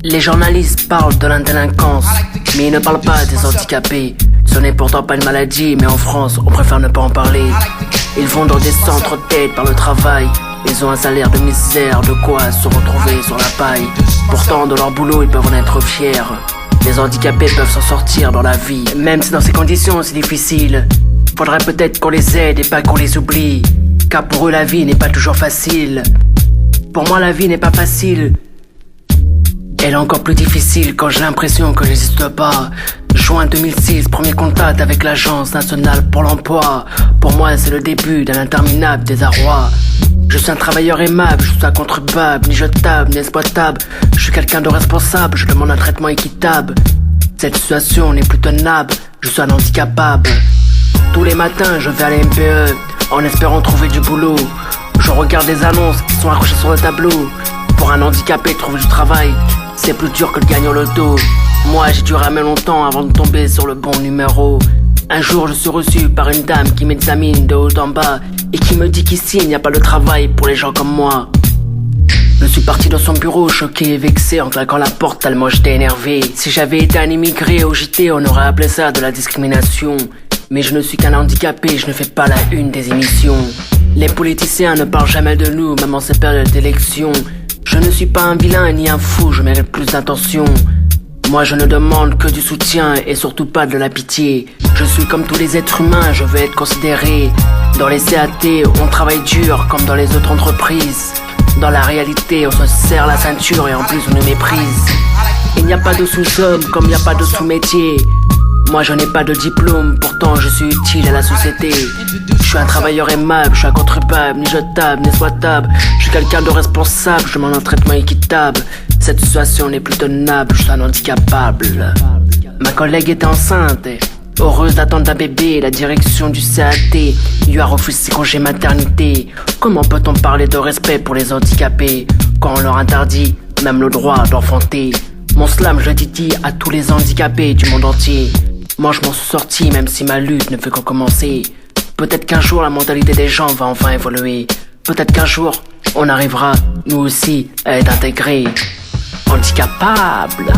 Les journalistes parlent de la délinquance, mais ils ne parlent pas des handicapés. Ce n'est pourtant pas une maladie, mais en France, on préfère ne pas en parler. Ils vont dans des centres d'aide par le travail. Ils ont un salaire de misère, de quoi se retrouver sur la paille. Pourtant, dans leur boulot, ils peuvent en être fiers. Les handicapés peuvent s'en sortir dans la vie, même si dans ces conditions, c'est difficile. Faudrait peut-être qu'on les aide et pas qu'on les oublie, car pour eux, la vie n'est pas toujours facile. Pour moi, la vie n'est pas facile. Elle est encore plus difficile quand j'ai l'impression que j'existe pas. Juin 2006, premier contact avec l'Agence nationale pour l'emploi. Pour moi, c'est le début d'un interminable désarroi. Je suis un travailleur aimable, je suis un contribuable, ni jetable, ni exploitable. Je suis quelqu'un de responsable, je demande un traitement équitable. Cette situation n'est plus tenable, je suis un handicapable. Tous les matins, je vais à la MPE, en espérant trouver du boulot. Je regarde les annonces qui sont accrochées sur le tableau. Pour un handicapé, trouver du travail, c'est plus dur que de gagner au loto. Moi, j'ai dû ramer longtemps avant de tomber sur le bon numéro. Un jour, je suis reçu par une dame qui m'examine de haut en bas et qui me dit qu'ici, il n'y a pas de travail pour les gens comme moi. Je suis parti dans son bureau, choqué et vexé, en claquant la porte tellement j'étais énervé. Si j'avais été un immigré au JT, on aurait appelé ça de la discrimination. Mais je ne suis qu'un handicapé, je ne fais pas la une des émissions. Les politiciens ne parlent jamais de nous, même en ces périodes d'élection. Je ne suis pas un vilain ni un fou, je mérite plus d'attention. Moi je ne demande que du soutien et surtout pas de la pitié. Je suis comme tous les êtres humains, je veux être considéré. Dans les CAT, on travaille dur comme dans les autres entreprises. Dans la réalité, on se serre la ceinture et en plus on nous méprise. Il n'y a pas de sous-homme comme il n'y a pas de sous-métier. Moi je n'ai pas de diplôme, pourtant je suis utile à la société. Je suis un travailleur aimable, je suis un contribuable, ni jetable, ni exploitable. Je suis quelqu'un de responsable, je demande un traitement équitable. Cette situation n'est plus tenable, je suis un handicapable. Ma collègue était enceinte, heureuse d'attendre un bébé. La direction du CAT lui a refusé ses congés maternité. Comment peut-on parler de respect pour les handicapés quand on leur interdit même le droit d'enfanter? Mon slam, je le dédie à tous les handicapés du monde entier. Moi je m'en suis sorti même si ma lutte ne fait qu'en commencer. Peut-être qu'un jour la mentalité des gens va enfin évoluer. Peut-être qu'un jour on arrivera nous aussi à être intégrés. Handicapable.